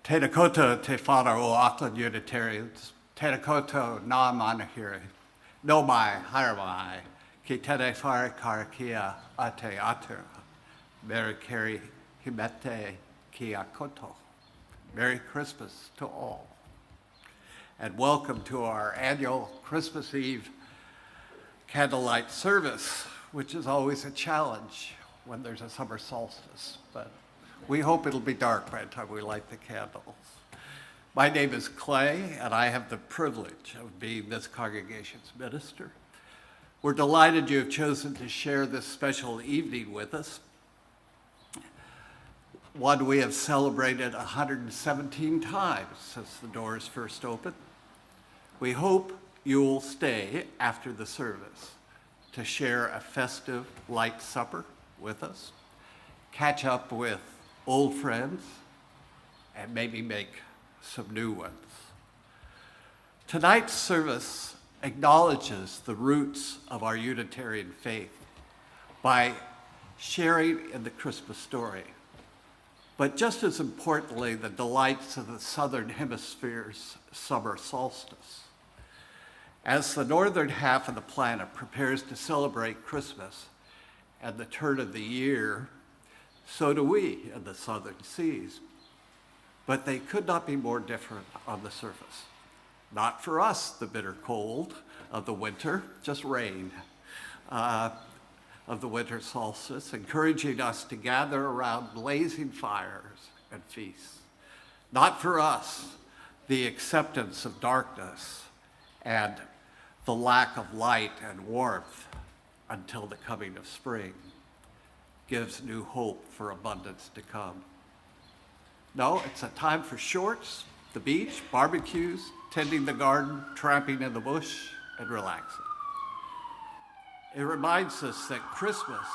Tēnā koutou te whānau o Auckland Unitarians. Tēnā koutou nā manahiri. No mai, haere mai. Ki tēnei whare karakia a te atua. Merry Keri Himete ki a koto. Merry Christmas to all. And welcome to our annual Christmas Eve Candlelight service, which is always a challenge when there's a summer solstice. But we hope it'll be dark by the time we light the candles. My name is Clay, and I have the privilege of being this congregation's minister. We're delighted you have chosen to share this special evening with us, one we have celebrated 117 times since the doors first opened. We hope you'll stay after the service to share a festive light supper with us, catch up with old friends, and maybe make some new ones. Tonight's service acknowledges the roots of our Unitarian faith by sharing in the Christmas story, but just as importantly, the delights of the Southern Hemisphere's summer solstice. As the northern half of the planet prepares to celebrate Christmas and the turn of the year, so do we in the southern seas. But they could not be more different on the surface. Not for us, the bitter cold of the winter, just rain of the winter solstice, encouraging us to gather around blazing fires and feasts. Not for us, the acceptance of darkness and the lack of light and warmth until the coming of spring gives new hope for abundance to come. No, it's a time for shorts, the beach, barbecues, tending the garden, tramping in the bush, and relaxing. It reminds us that Christmas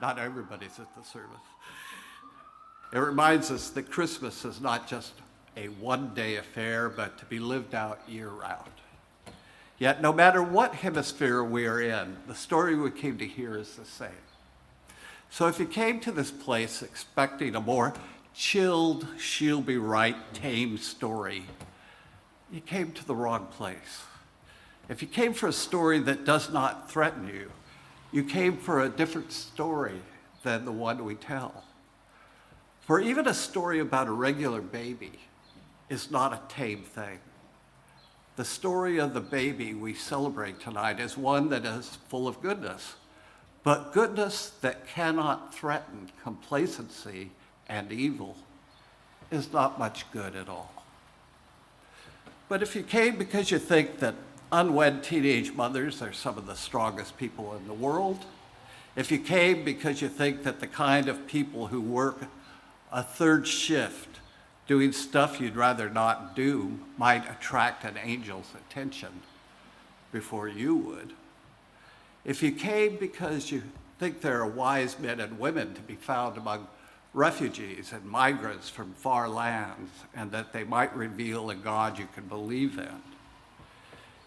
not everybody's at the service. It reminds us that Christmas is not just a one-day affair, but to be lived out year-round. Yet, no matter what hemisphere we are in, the story we came to hear is the same. So if you came to this place expecting a more chilled, she'll be right, tame story, you came to the wrong place. If you came for a story that does not threaten you, you came for a different story than the one we tell. For even a story about a regular baby is not a tame thing. The story of the baby we celebrate tonight is one that is full of goodness, but goodness that cannot threaten complacency and evil is not much good at all. But if you came because you think that unwed teenage mothers are some of the strongest people in the world, if you came because you think that the kind of people who work a third shift doing stuff you'd rather not do might attract an angel's attention before you would. If you came because you think there are wise men and women to be found among refugees and migrants from far lands, and that they might reveal a God you can believe in.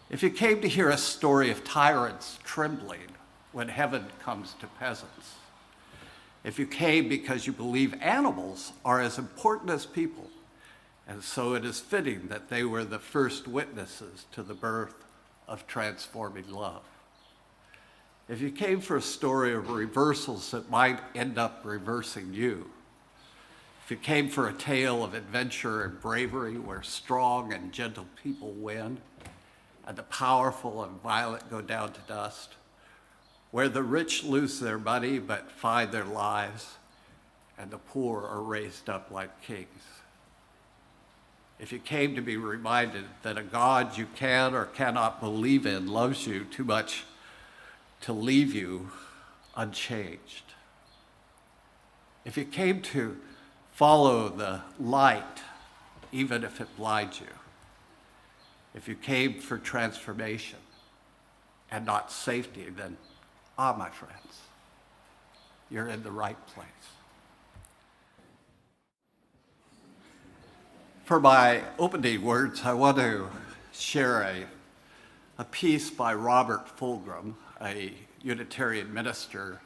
If you came to hear a story of tyrants trembling when heaven comes to peasants. If you came because you believe animals are as important as people, and so it is fitting that they were the first witnesses to the birth of transforming love. If you came for a story of reversals that might end up reversing you, if you came for a tale of adventure and bravery where strong and gentle people win, and the powerful and violent go down to dust, where the rich lose their money but find their lives, and the poor are raised up like kings. If you came to be reminded that a God you can or cannot believe in loves you too much to leave you unchanged. If you came to follow the light, even if it blinds you. If you came for transformation and not safety, then, my friends, you're in the right place. For my opening words, I want to share a a piece by Robert Fulghum, a Unitarian minister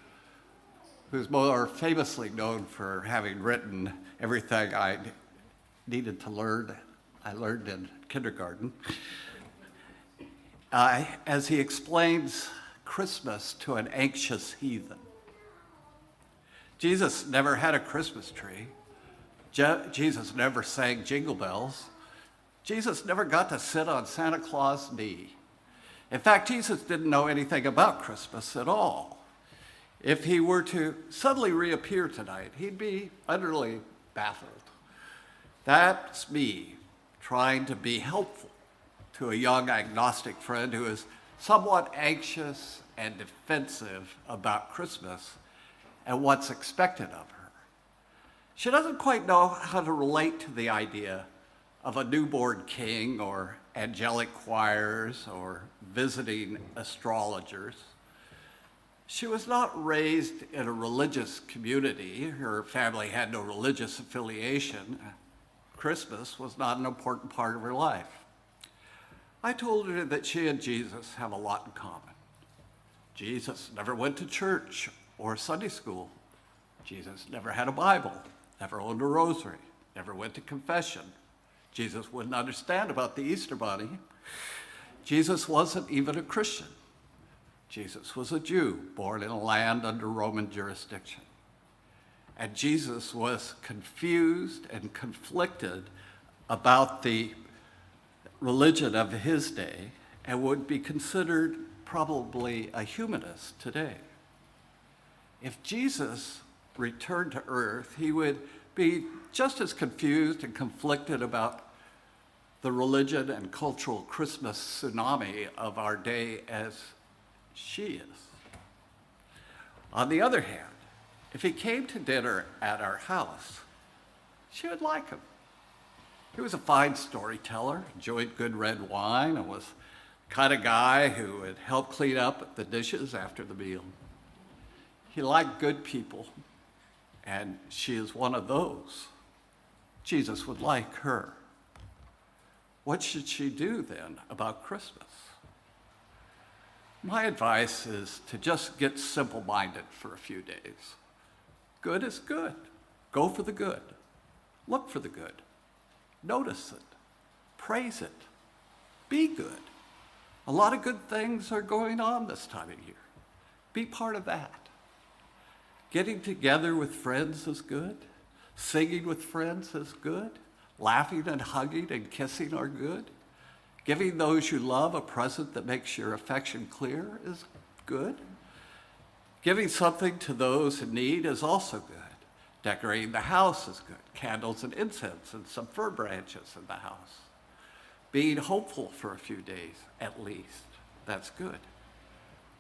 who's more famously known for having written everything I needed to learn. I learned in kindergarten. As he explains Christmas to an anxious heathen. Jesus never had a Christmas tree. Jesus never sang jingle bells. Jesus never got to sit on Santa Claus' knee. In fact, Jesus didn't know anything about Christmas at all. If he were to suddenly reappear tonight, he'd be utterly baffled. That's me trying to be helpful to a young agnostic friend who is somewhat anxious and defensive about Christmas and what's expected of her. She doesn't quite know how to relate to the idea of a newborn king or angelic choirs or visiting astrologers. She was not raised in a religious community. Her family had no religious affiliation. Christmas was not an important part of her life. I told her that she and Jesus have a lot in common. Jesus never went to church or Sunday school. Jesus never had a Bible, never owned a rosary, never went to confession. Jesus wouldn't understand about the Easter Bunny. Jesus wasn't even a Christian. Jesus was a Jew born in a land under Roman jurisdiction. And Jesus was confused and conflicted about the religion of his day and would be considered probably a humanist today. If Jesus returned to earth, he would be just as confused and conflicted about the religion and cultural Christmas tsunami of our day as she is. On the other hand, if he came to dinner at our house, she would like him. He was a fine storyteller, enjoyed good red wine, and was the kind of guy who would help clean up the dishes after the meal. He liked good people, and she is one of those. Jesus would like her. What should she do then about Christmas? My advice is to just get simple-minded for a few days. Good is good. Go for the good. Look for the good. Notice it. Praise it. Be good. A lot of good things are going on this time of year. Be part of that. Getting together with friends is good. Singing with friends is good. Laughing and hugging and kissing are good. Giving those you love a present that makes your affection clear is good. Giving something to those in need is also good. Decorating the house is good. Candles and incense and some fir branches in the house. Being hopeful for a few days, at least, that's good.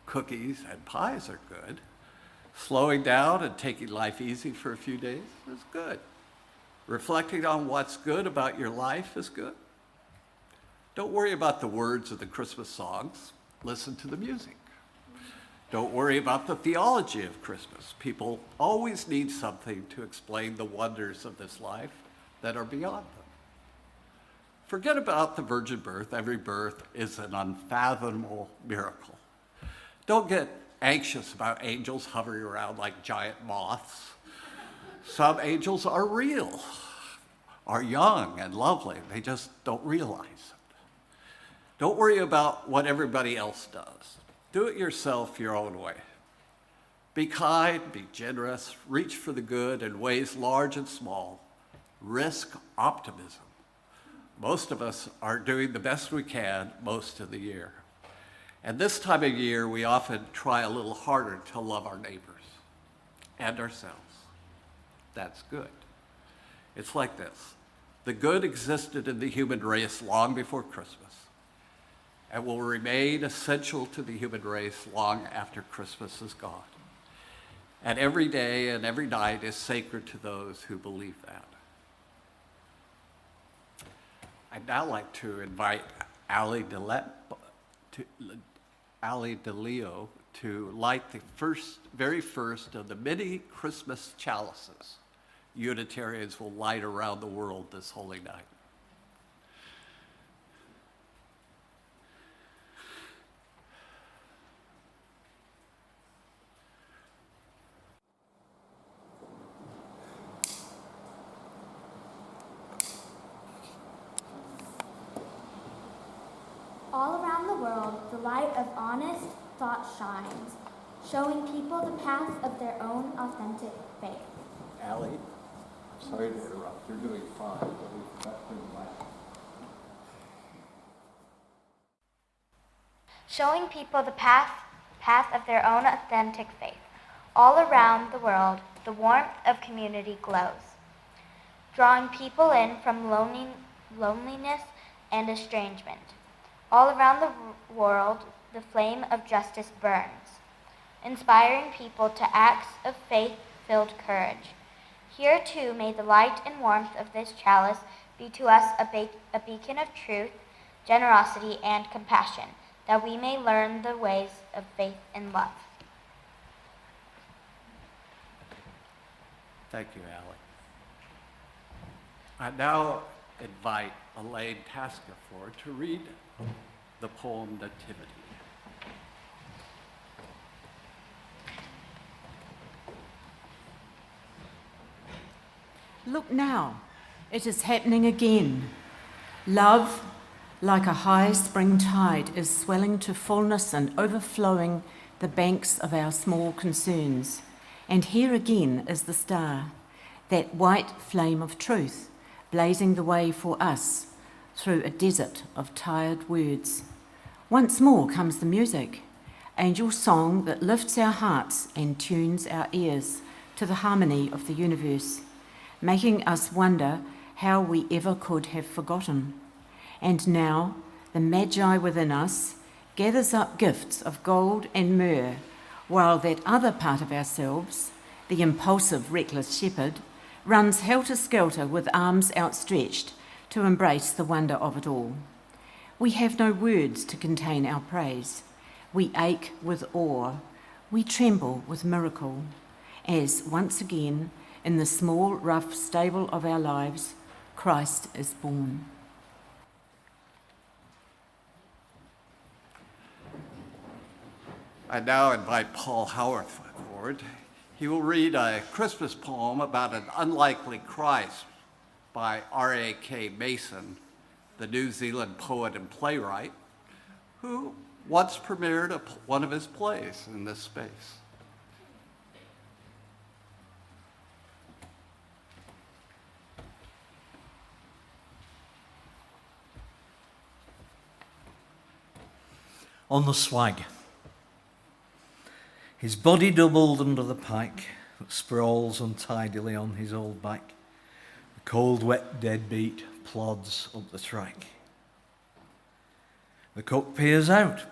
Cookies and pies are good. Slowing down and taking life easy for a few days is good. Reflecting on what's good about your life is good. Don't worry about the words of the Christmas songs. Listen to the music. Don't worry about the theology of Christmas. People always need something to explain the wonders of this life that are beyond them. Forget about the virgin birth. Every birth is an unfathomable miracle. Don't get anxious about angels hovering around like giant moths. Some angels are real, are young and lovely. They just don't realize it. Don't worry about what everybody else does. Do it yourself your own way. Be kind, be generous, reach for the good in ways large and small. Risk optimism. Most of us are doing the best we can most of the year. And this time of year, we often try a little harder to love our neighbors and ourselves. That's good. It's like this. The good existed in the human race long before Christmas and will remain essential to the human race long after Christmas is gone. And every day and every night is sacred to those who believe that. I'd now like to invite Ali DeLeo to light the very first of the many Christmas chalices Unitarians will light around the world this holy night. All around the world, the light of honest thought shines, showing people the path of their own authentic faith. Allie, sorry to interrupt. You're doing fine, but we've got to laugh. Showing people the path of their own authentic faith. All around the world, the warmth of community glows, drawing people in from loneliness and estrangement. All around the world, the flame of justice burns, inspiring people to acts of faith-filled courage. Here, too, may the light and warmth of this chalice be to us a beacon of truth, generosity, and compassion, that we may learn the ways of faith and love. Thank you, Allie. I now invite Elaine Taskaford to read the poem Nativity. Look now, it is happening again. Love, like a high spring tide, is swelling to fullness and overflowing the banks of our small concerns. And here again is the star, that white flame of truth, blazing the way for us through a desert of tired words. Once more comes the music, angel song that lifts our hearts and tunes our ears to the harmony of the universe, making us wonder how we ever could have forgotten. And now, the Magi within us gathers up gifts of gold and myrrh, while that other part of ourselves, the impulsive, reckless shepherd, runs helter-skelter with arms outstretched to embrace the wonder of it all. We have no words to contain our praise. We ache with awe. We tremble with miracle, as once again, in the small, rough stable of our lives, Christ is born. I now invite Paul Howarth forward. He will read a Christmas poem about an unlikely Christ by R.A.K. Mason, the New Zealand poet and playwright, who once premiered one of his plays in this space. On the swag. His body doubled under the pike that sprawls untidily on his old back. The cold, wet deadbeat plods up the track. The cook peers out.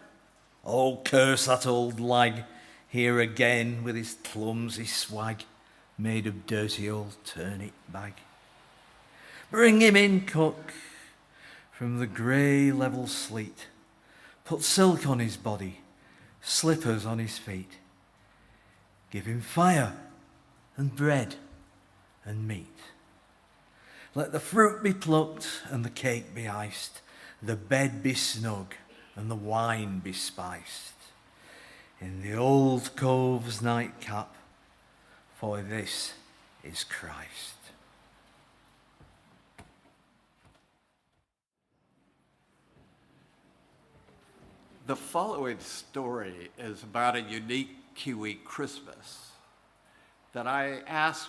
Oh, curse that old lag, here again with his clumsy swag, made of dirty old turnip bag. Bring him in, cook, from the grey level sleet. Put silk on his body, slippers on his feet. Give him fire and bread and meat. Let the fruit be plucked and the cake be iced, the bed be snug and the wine be spiced. In the old cove's nightcap, for this is Christ. The following story is about a unique Kiwi Christmas that I asked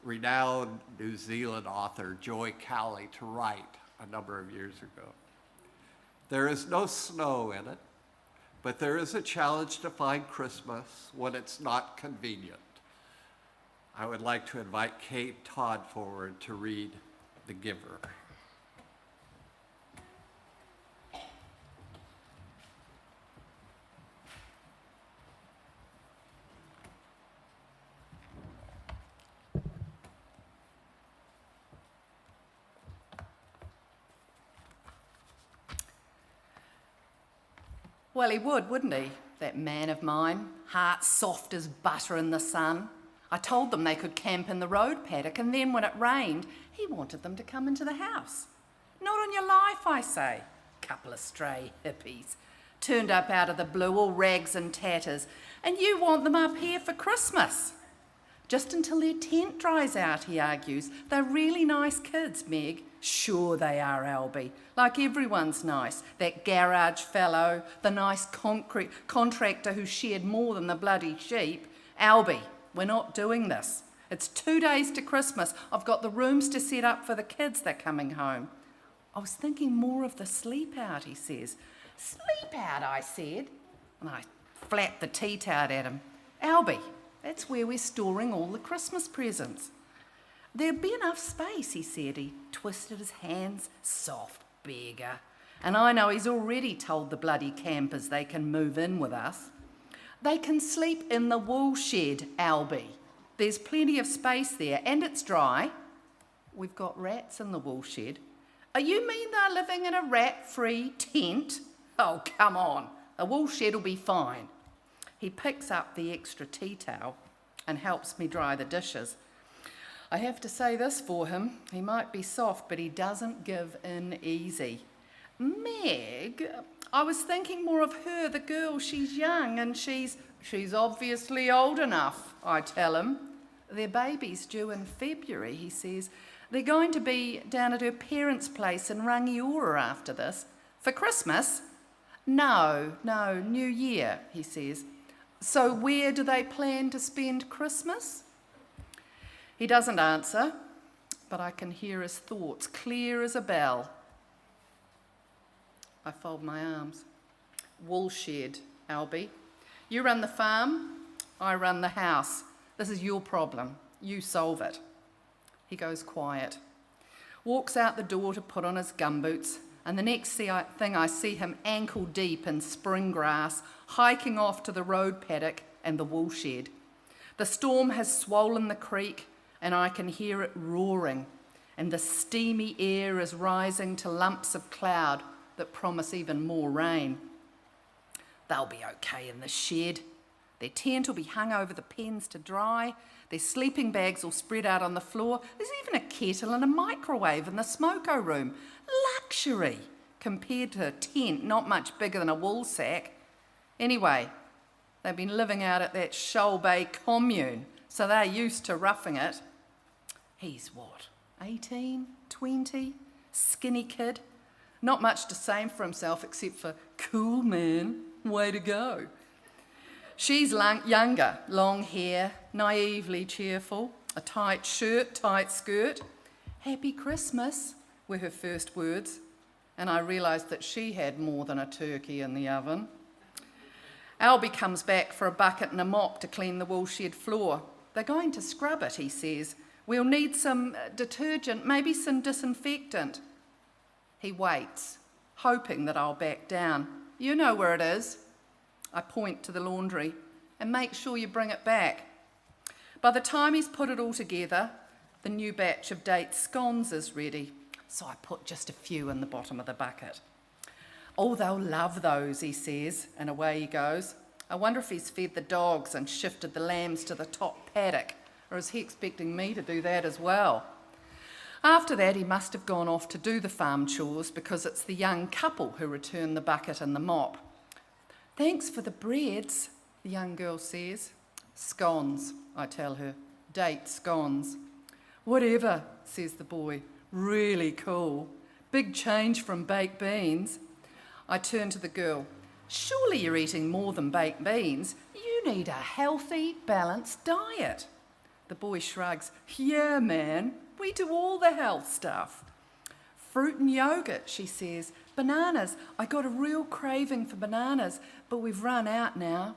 renowned New Zealand author Joy Cowley to write a number of years ago. There is no snow in it, but there is a challenge to find Christmas when it's not convenient. I would like to invite Kate Todd forward to read The Giver. Well, he would, wouldn't he? That man of mine, heart soft as butter in the sun. I told them they could camp in the road paddock, and then when it rained, he wanted them to come into the house. Not on your life, I say. Couple of stray hippies. Turned up out of the blue, all rags and tatters, and you want them up here for Christmas. just until their tent dries out, he argues. They're really nice kids, Meg. Sure they are, Albie. Like everyone's nice. That garage fellow, the nice contractor who shared more than the bloody sheep. Albie, we're not doing this. It's 2 days to Christmas. I've got the rooms to set up for the kids. They're coming home. I was thinking more of the sleep out, he says. Sleep out, I said. And I flapped the tea towel at him. Albie, that's where we're storing all the Christmas presents. There'd be enough space, he said. He twisted his hands, soft beggar. And I know he's already told the bloody campers they can move in with us. They can sleep in the wool shed, Albie. There's plenty of space there and it's dry. We've got rats in the wool shed. Oh, you mean they're living in a rat-free tent? Oh, come on. A wool shed will be fine. He picks up the extra tea towel and helps me dry the dishes. I have to say this for him. He might be soft, but he doesn't give in easy. Meg, I was thinking more of her, the girl. She's young and she's obviously old enough, I tell him. Their baby's due in February, he says. They're going to be down at her parents' place in Rangiora after this. For Christmas? No, New Year, he says. So where do they plan to spend Christmas? He doesn't answer, but I can hear his thoughts clear as a bell. I fold my arms. Wool shed, Albie. You run the farm, I run the house. This is your problem. You solve it. He goes quiet, walks out the door to put on his gumboots, and the next thing I see him ankle deep in spring grass, hiking off to the road paddock and the wool shed. The storm has swollen the creek, and I can hear it roaring, and the steamy air is rising to lumps of cloud that promise even more rain. They'll be okay in the shed. Their tent will be hung over the pens to dry. Their sleeping bags will spread out on the floor. There's even a kettle and a microwave in the smoko room. Luxury compared to a tent not much bigger than a wool sack. Anyway, they've been living out at that Shoal Bay commune, so they're used to roughing it. He's what, 18, 20, skinny kid? Not much to say for himself except for cool man, way to go. She's younger, long hair, naively cheerful, a tight shirt, tight skirt. Happy Christmas were her first words, and I realised that she had more than a turkey in the oven. Albie comes back for a bucket and a mop to clean the wool shed floor. They're going to scrub it, he says. We'll need some detergent, maybe some disinfectant. He waits, hoping that I'll back down. You know where it is. I point to the laundry and make sure you bring it back. By the time he's put it all together, the new batch of date scones is ready, so I put just a few in the bottom of the bucket. Oh, they'll love those, he says, and away he goes. I wonder if he's fed the dogs and shifted the lambs to the top paddock, or is he expecting me to do that as well? After that, he must have gone off to do the farm chores because it's the young couple who return the bucket and the mop. Thanks for the breads, the young girl says. Scones, I tell her. Date scones. Whatever, says the boy. Really cool. Big change from baked beans. I turn to the girl. Surely you're eating more than baked beans. You need a healthy, balanced diet. The boy shrugs. Yeah, man, we do all the health stuff. Fruit and yogurt, she says. Bananas. I got a real craving for bananas, but we've run out now.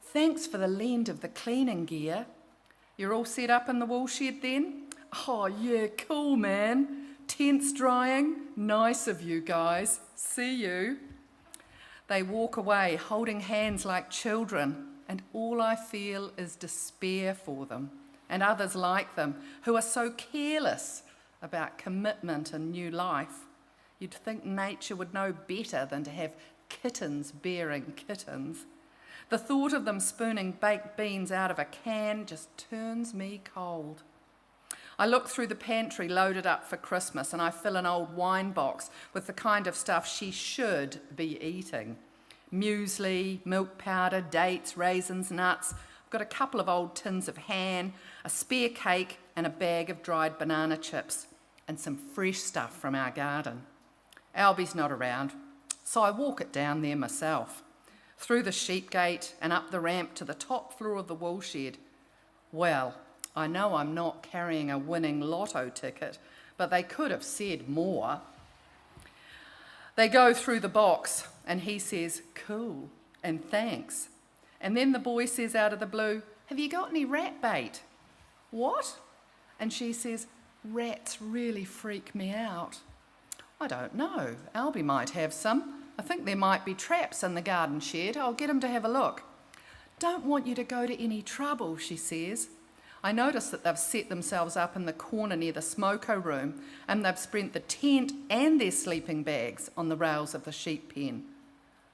Thanks for the lend of the cleaning gear. You're all set up in the wool shed then? Oh, yeah, cool, man. Tent's drying. Nice of you guys. See you. They walk away, holding hands like children, and all I feel is despair for them and others like them who are so careless about commitment and new life. You'd think nature would know better than to have kittens bearing kittens. The thought of them spooning baked beans out of a can just turns me cold. I look through the pantry loaded up for Christmas and I fill an old wine box with the kind of stuff she should be eating. Muesli, milk powder, dates, raisins, nuts. I've got a couple of old tins of ham, a spare cake and a bag of dried banana chips and some fresh stuff from our garden. Albie's not around, so I walk it down there myself, through the sheep gate and up the ramp to the top floor of the wool shed. Well, I know I'm not carrying a winning lotto ticket, but they could have said more. They go through the box and he says, "Cool," and thanks. And then the boy says out of the blue, "Have you got any rat bait?" "What?" And she says, "Rats really freak me out." "I don't know. Albie might have some. I think there might be traps in the garden shed. I'll get him to have a look." "Don't want you to go to any trouble," she says. I notice that they've set themselves up in the corner near the smoko room and they've spread the tent and their sleeping bags on the rails of the sheep pen.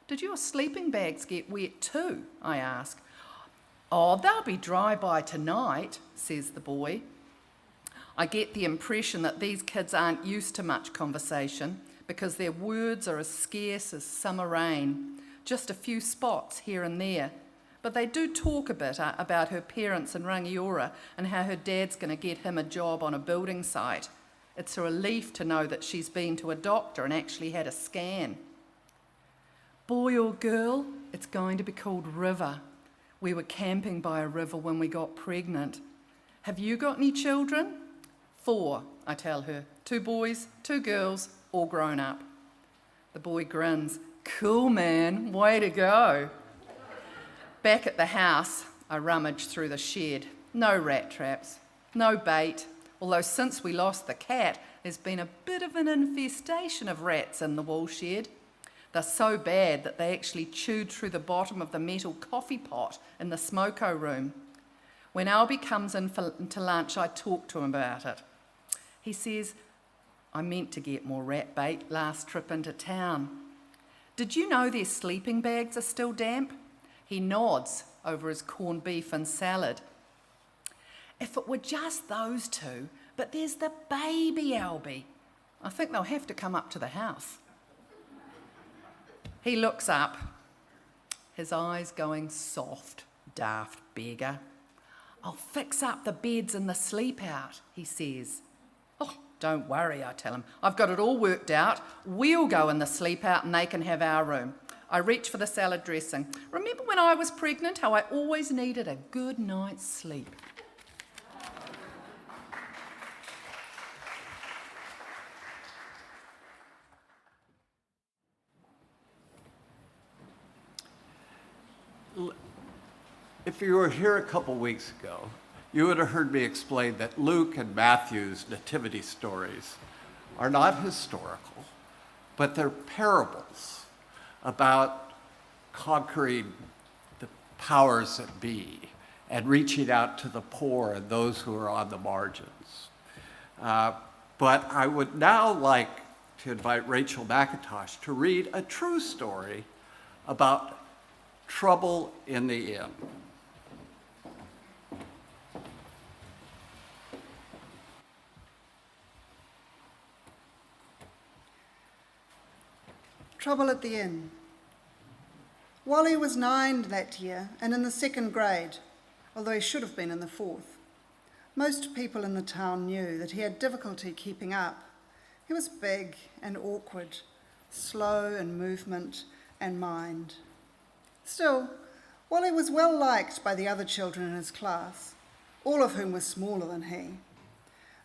"Did your sleeping bags get wet too?" I ask. "Oh, they'll be dry by tonight," says the boy. I get the impression that these kids aren't used to much conversation because their words are as scarce as summer rain, just a few spots here and there. But they do talk a bit about her parents in Rangiora and how her dad's going to get him a job on a building site. It's a relief to know that she's been to a doctor and actually had a scan. "Boy or girl?" "It's going to be called River. We were camping by a river when we got pregnant." "Have you got any children?" "4, I tell her. 2 boys, 2 girls, all grown up." The boy grins. "Cool, man. Way to go." Back at the house, I rummage through the shed. No rat traps, no bait, although since we lost the cat, there's been a bit of an infestation of rats in the wool shed. They're so bad that they actually chewed through the bottom of the metal coffee pot in the smoko room. When Albie comes in to lunch, I talk to him about it. He says, "I meant to get more rat bait last trip into town." "Did you know their sleeping bags are still damp?" He nods over his corned beef and salad. "If it were just those 2, but there's the baby Albie. I think they'll have to come up to the house." He looks up, his eyes going soft, daft beggar. "I'll fix up the beds and the sleep out," he says. "Oh, don't worry," I tell him. "I've got it all worked out. We'll go in the sleep out and they can have our room." I reach for the salad dressing. "Remember when I was pregnant, how I always needed a good night's sleep?" If you were here a couple weeks ago, you would have heard me explain that Luke and Matthew's nativity stories are not historical, but they're parables about conquering the powers that be and reaching out to the poor and those who are on the margins. But I would now like to invite Rachel McIntosh to read a true story about trouble in the inn. Trouble at the inn. Wally was 9 that year and in the 2nd grade, although he should have been in the 4th. Most people in the town knew that he had difficulty keeping up. He was big and awkward, slow in movement and mind. Still, Wally was well liked by the other children in his class, all of whom were smaller than he,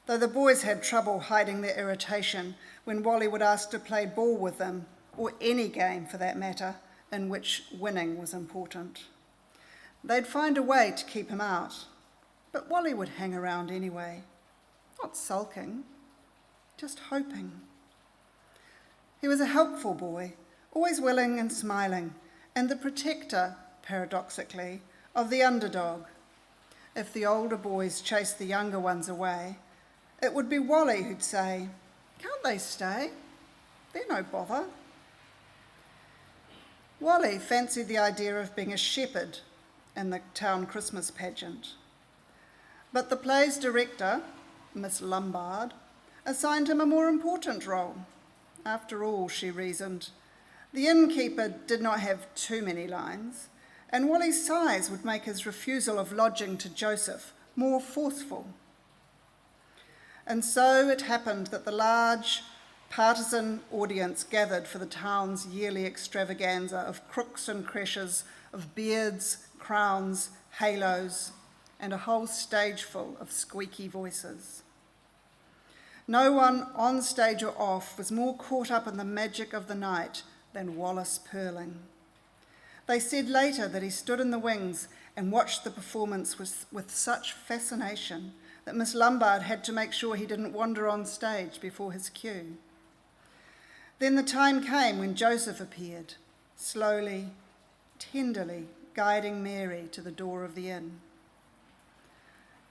though the boys had trouble hiding their irritation when Wally would ask to play ball with them, or any game for that matter, in which winning was important. They'd find a way to keep him out, but Wally would hang around anyway, not sulking, just hoping. He was a helpful boy, always willing and smiling, and the protector, paradoxically, of the underdog. If the older boys chased the younger ones away, it would be Wally who'd say, "Can't they stay? They're no bother." Wally fancied the idea of being a shepherd in the town Christmas pageant. But the play's director, Miss Lombard, assigned him a more important role. After all, she reasoned, the innkeeper did not have too many lines, and Wally's size would make his refusal of lodging to Joseph more forceful. And so it happened that the large partisan audience gathered for the town's yearly extravaganza of crooks and creches, of beards, crowns, halos, and a whole stage full of squeaky voices. No one on stage or off was more caught up in the magic of the night than Wallace Purling. They said later that he stood in the wings and watched the performance with such fascination that Miss Lombard had to make sure he didn't wander on stage before his cue. Then the time came when Joseph appeared, slowly, tenderly guiding Mary to the door of the inn.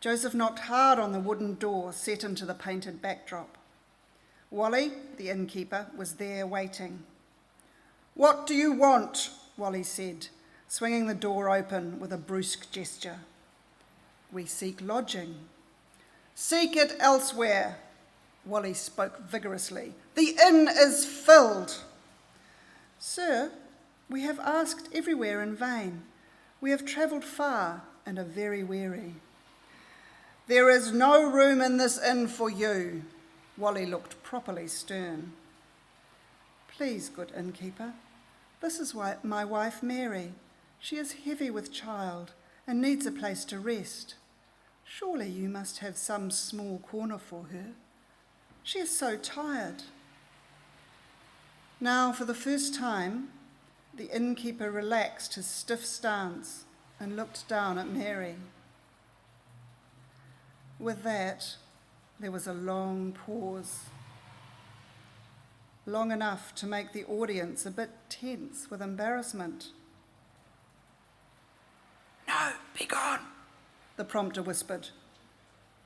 Joseph knocked hard on the wooden door set into the painted backdrop. Wally, the innkeeper, was there waiting. "What do you want?" Wally said, swinging the door open with a brusque gesture. "We seek lodging." "Seek it elsewhere." Wally spoke vigorously. "The inn is filled." "Sir, we have asked everywhere in vain. We have travelled far and are very weary." "There is no room in this inn for you." Wally looked properly stern. "Please, good innkeeper, this is my wife Mary. She is heavy with child and needs a place to rest. Surely you must have some small corner for her. She is so tired." Now, for the first time, the innkeeper relaxed his stiff stance and looked down at Mary. With that, there was a long pause, long enough to make the audience a bit tense with embarrassment. "No, begone," the prompter whispered.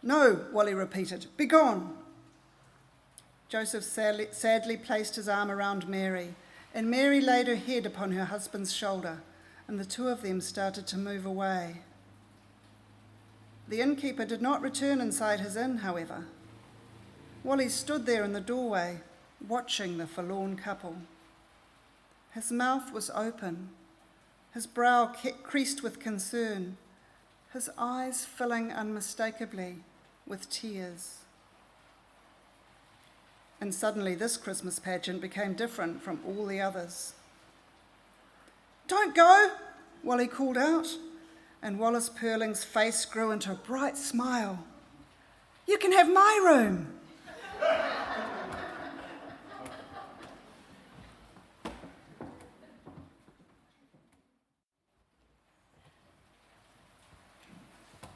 "No," Wally repeated, "begone." Joseph sadly placed his arm around Mary, and Mary laid her head upon her husband's shoulder, and the two of them started to move away. The innkeeper did not return inside his inn, however. Wally stood there in the doorway, watching the forlorn couple. His mouth was open, his brow creased with concern, his eyes filling unmistakably with tears. And suddenly this Christmas pageant became different from all the others. "Don't go," Wally called out, and Wallace Purling's face grew into a bright smile. "You can have my room."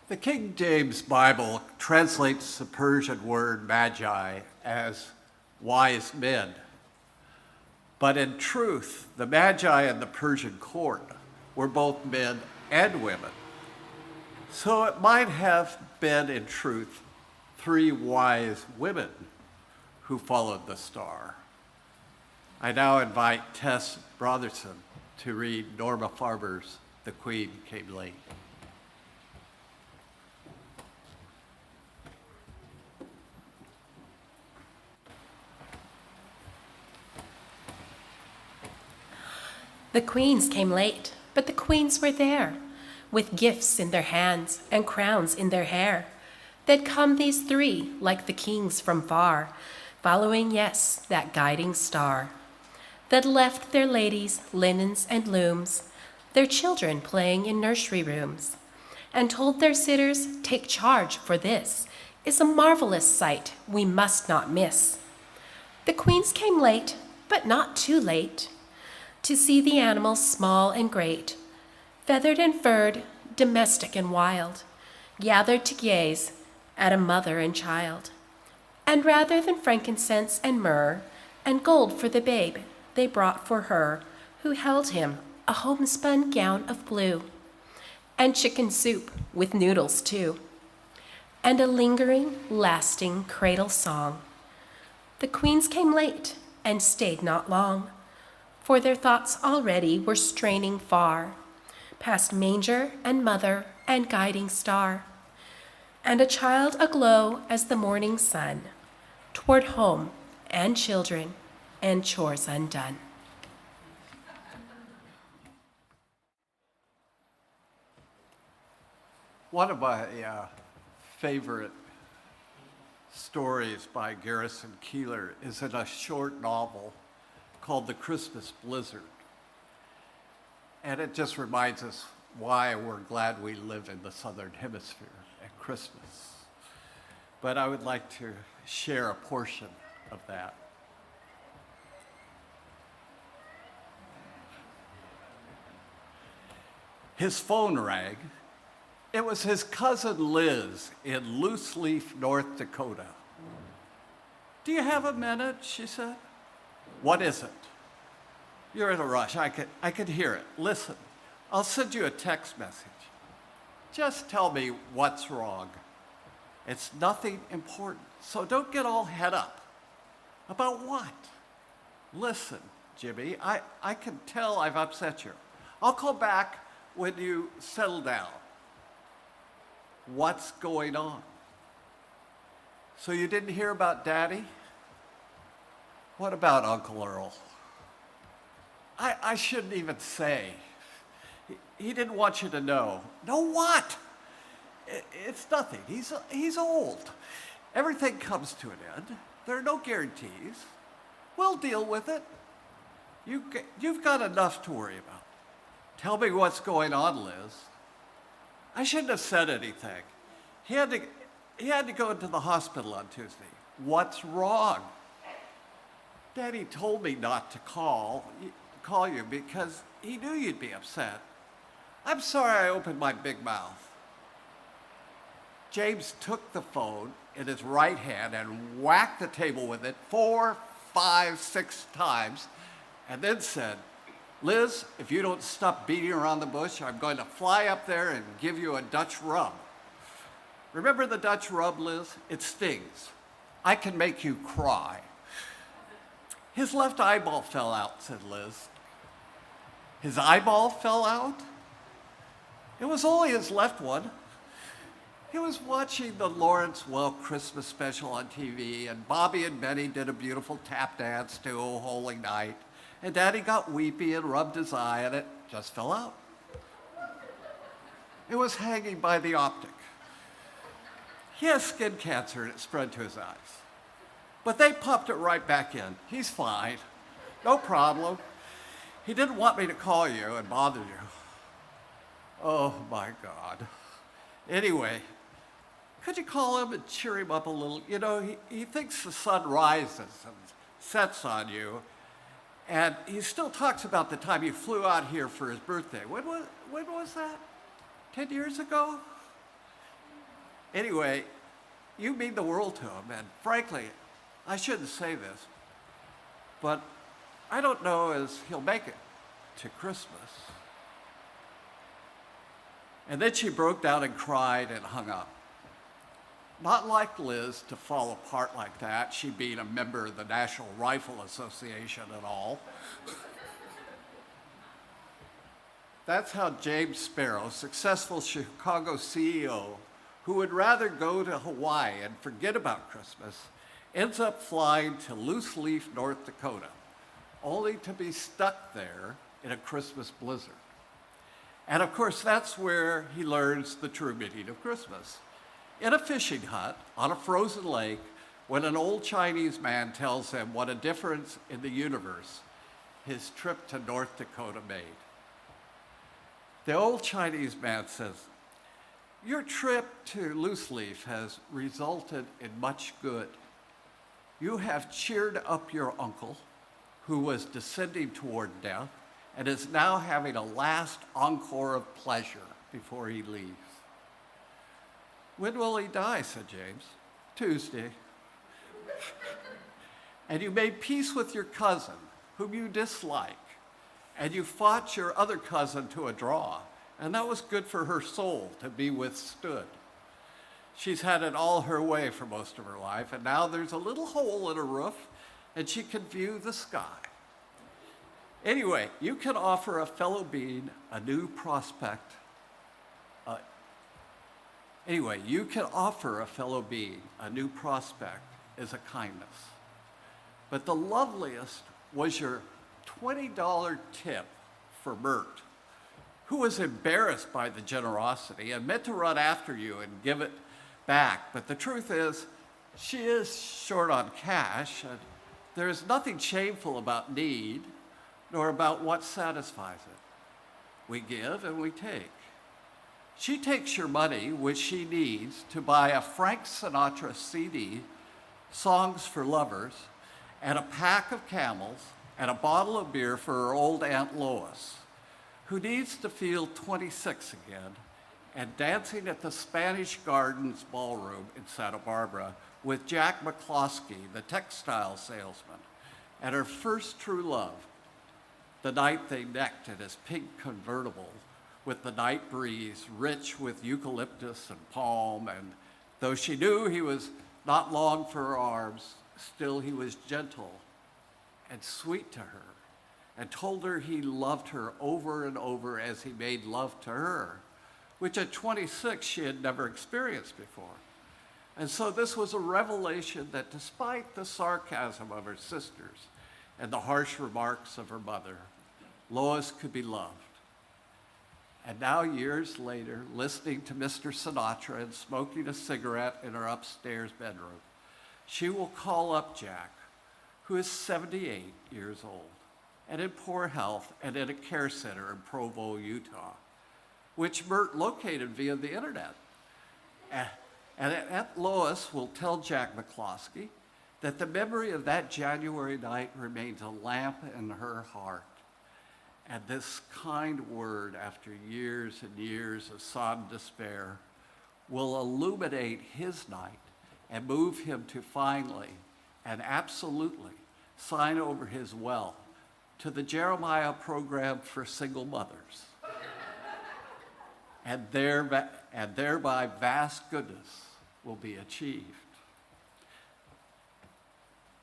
The King James Bible translates the Persian word magi as wise men. But in truth, the magi in the Persian court were both men and women. So it might have been, in truth, 3 wise women who followed the star. I now invite Tess Brotherson to read Norma Farmer's The Queen Came Late. The queens came late, but the queens were there, with gifts in their hands and crowns in their hair. They'd come these 3, like the kings from far, following, yes, that guiding star. That left their ladies linens and looms, their children playing in nursery rooms, and told their sitters, "Take charge, for this is a marvelous sight we must not miss." The queens came late, but not too late, to see the animals small and great, feathered and furred, domestic and wild, gathered to gaze at a mother and child. And rather than frankincense and myrrh and gold for the babe, they brought for her, who held him, a homespun gown of blue, and chicken soup with noodles too, and a lingering, lasting cradle song. The queens came late and stayed not long, for their thoughts already were straining far, past manger and mother and guiding star, and a child aglow as the morning sun, toward home and children and chores undone. One of my favorite stories by Garrison Keillor is in a short novel called The Christmas Blizzard. And it just reminds us why we're glad we live in the Southern Hemisphere at Christmas. But I would like to share a portion of that. His phone rang. It was his cousin Liz in Loose Leaf, North Dakota. "Do you have a minute?" she said. "What is it?" "You're in a rush. I could hear it. Listen, I'll send you a text message. Just tell me what's wrong. It's nothing important, so don't get all head up." "About what?" "Listen, Jimmy, I can tell I've upset you. I'll call back when you settle down." "What's going on?" "So you didn't hear about Daddy?" "What about Uncle Earl?" I shouldn't even say. He didn't want you to know." "Know what?" It's nothing. He's old. Everything comes to an end. There are no guarantees. We'll deal with it. You've got enough to worry about. Tell me what's going on, Liz." I shouldn't have said anything. He had to go into the hospital on Tuesday. "What's wrong?" "Daddy told me not to call you because he knew you'd be upset. I'm sorry I opened my big mouth." James took the phone in his right hand and whacked the table with it 4, 5, 6 times, and then said, "Liz, if you don't stop beating around the bush, I'm going to fly up there and give you a Dutch rub. Remember the Dutch rub, Liz? It stings. I can make you cry." "His left eyeball fell out," said Liz. "His eyeball fell out?" "It was only his left one. He was watching the Lawrence Welk Christmas special on TV, and Bobby and Benny did a beautiful tap dance to O Holy Night, and Daddy got weepy and rubbed his eye, and it just fell out. It was hanging by the optic. He has skin cancer, and it spread to his eyes. But they popped it right back in. He's fine. No problem. He didn't want me to call you and bother you." Oh, my God. Anyway, could you call him and cheer him up a little? You know, he thinks the sun rises and sets on you, and he still talks about the time you flew out here for his birthday. When was that? 10 years ago? Anyway, you mean the world to him, and frankly, I shouldn't say this, but I don't know as he'll make it to Christmas. And then she broke down and cried and hung up. Not like Liz to fall apart like that, she being a member of the National Rifle Association and all. That's how James Sparrow, successful Chicago CEO, who would rather go to Hawaii and forget about Christmas, ends up flying to Loose Leaf, North Dakota, only to be stuck there in a Christmas blizzard. And of course, that's where he learns the true meaning of Christmas. In a fishing hut on a frozen lake, when an old Chinese man tells him what a difference in the universe his trip to North Dakota made. The old Chinese man says, "Your trip to Loose Leaf has resulted in much good. You have cheered up your uncle, who was descending toward death, and is now having a last encore of pleasure before he leaves." "When will he die?" said James. "Tuesday." "And you made peace with your cousin, whom you dislike, and you fought your other cousin to a draw, and that was good for her soul to be withstood. She's had it all her way for most of her life, and now there's a little hole in her roof, and she can view the sky. Anyway, you can offer a fellow being a new prospect. As a kindness. But the loveliest was your $20 tip for Mert. who was embarrassed by the generosity and meant to run after you and give it back. But the truth is, she is short on cash, and there is nothing shameful about need, nor about what satisfies it. We give and we take. She takes your money, which she needs, to buy a Frank Sinatra CD, Songs for Lovers, and a pack of Camels, and a bottle of beer for her old Aunt Lois, who needs to feel 26 again, and dancing at the Spanish Gardens Ballroom in Santa Barbara with Jack McCloskey, the textile salesman, and her first true love, the night they necked in his pink convertible with the night breeze rich with eucalyptus and palm, and though she knew he was not long for her arms, still he was gentle and sweet to her, and told her he loved her over and over as he made love to her, which at 26 she had never experienced before. And so this was a revelation that despite the sarcasm of her sisters and the harsh remarks of her mother, Lois could be loved. And now, years later, listening to Mr. Sinatra and smoking a cigarette in her upstairs bedroom, she will call up Jack, who is 78 years old and in poor health and in a care center in Provo, Utah, which Mert located via the internet. And Aunt Lois will tell Jack McCloskey that the memory of that January night remains a lamp in her heart. And this kind word, after years and years of sodden despair, will illuminate his night and move him to finally and absolutely sign over his wealth to the Jeremiah program for single mothers. And thereby vast goodness will be achieved.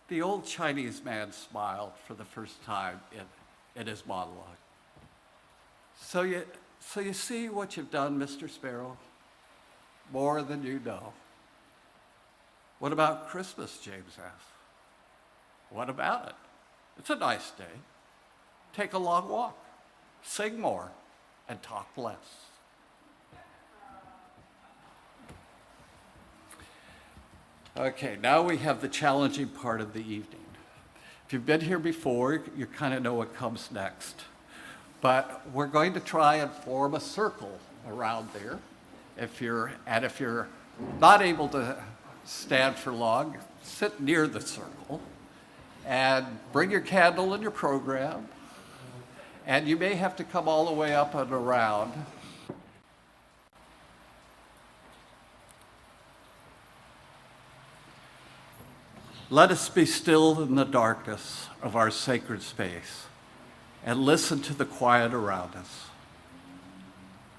The old Chinese man smiled for the first time in his monologue. So you see what you've done, Mr. Sparrow? More than you know. What about Christmas, James asked. What about it? It's a nice day. Take a long walk, sing more, and talk less. Okay, now we have the challenging part of the evening. If you've been here before, you kind of know what comes next. But we're going to try and form a circle around there. If you're not able to stand for long, sit near the circle and bring your candle and your program. And you may have to come all the way up and around. Let us be still in the darkness of our sacred space and listen to the quiet around us.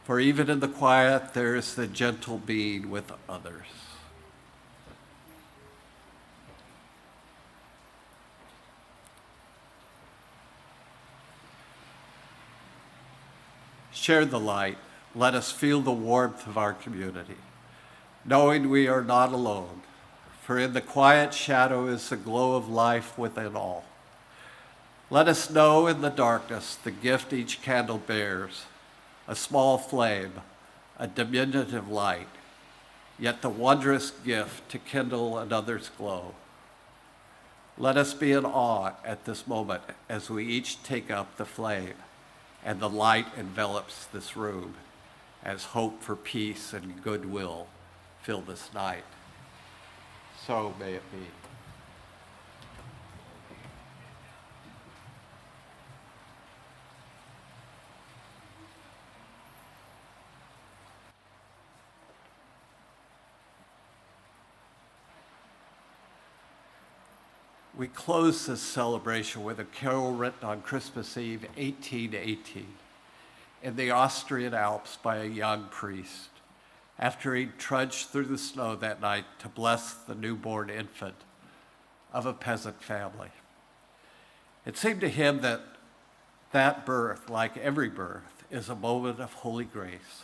For even in the quiet, there is the gentle being with others. Share the light. Let us feel the warmth of our community, knowing we are not alone. For in the quiet shadow is the glow of life within all. Let us know in the darkness the gift each candle bears, a small flame, a diminutive light, yet the wondrous gift to kindle another's glow. Let us be in awe at this moment as we each take up the flame, and the light envelops this room as hope for peace and goodwill fill this night. So may it be. We close this celebration with a carol written on Christmas Eve, 1818, in the Austrian Alps by a young priest, after he trudged through the snow that night to bless the newborn infant of a peasant family. It seemed to him that that birth, like every birth, is a moment of holy grace.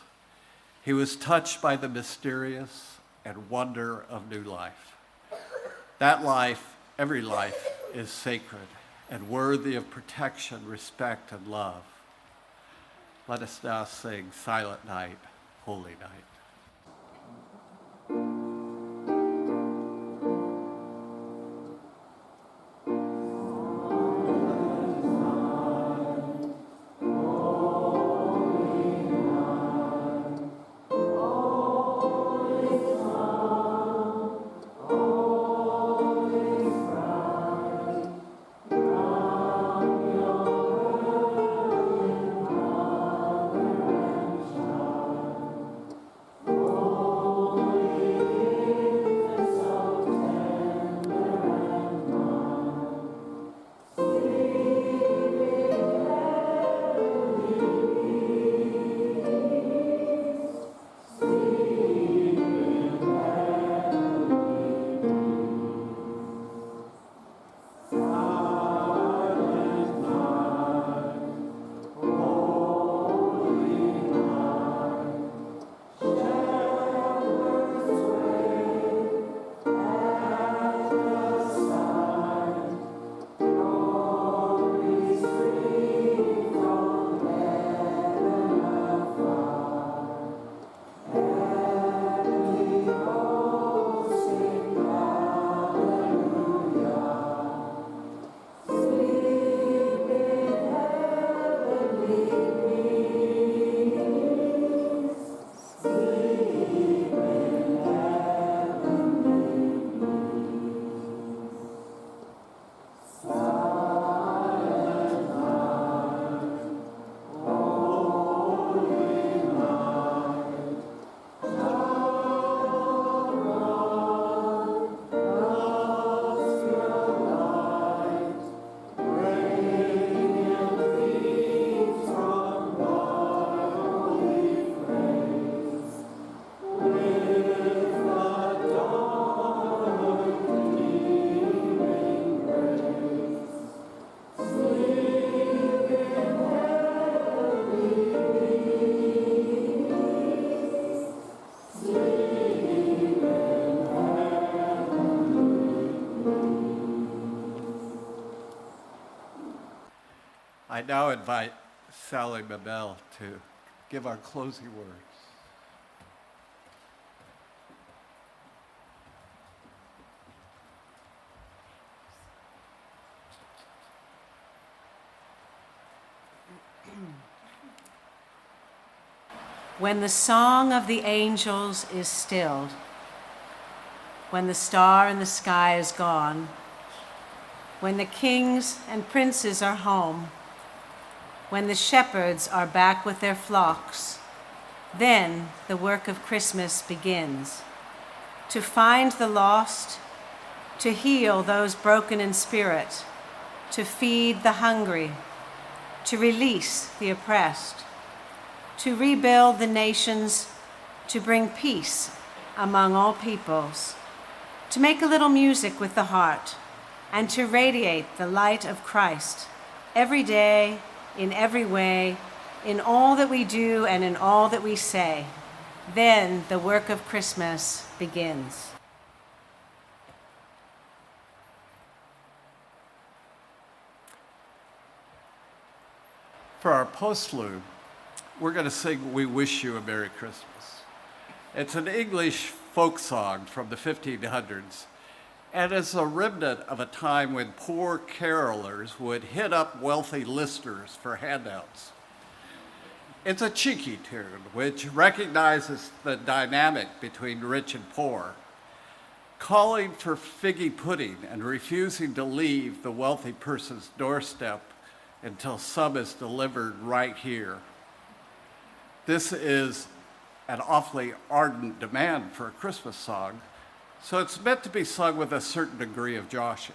He was touched by the mysterious and wonder of new life. That life, every life, is sacred and worthy of protection, respect, and love. Let us now sing Silent Night, Holy Night. I now invite Sally Mabel to give our closing words. When the song of the angels is stilled, when the star in the sky is gone, when the kings and princes are home, when the shepherds are back with their flocks, then the work of Christmas begins. To find the lost, to heal those broken in spirit, to feed the hungry, to release the oppressed, to rebuild the nations, to bring peace among all peoples, to make a little music with the heart, and to radiate the light of Christ every day, in every way, in all that we do and in all that we say. Then the work of Christmas begins. For our postlude, we're going to sing We Wish You a Merry Christmas. It's an English folk song from the 1500s, and it's a remnant of a time when poor carolers would hit up wealthy listeners for handouts. It's a cheeky tune which recognizes the dynamic between rich and poor, calling for figgy pudding and refusing to leave the wealthy person's doorstep until some is delivered right here. This is an awfully ardent demand for a Christmas song, so it's meant to be sung with a certain degree of joshing.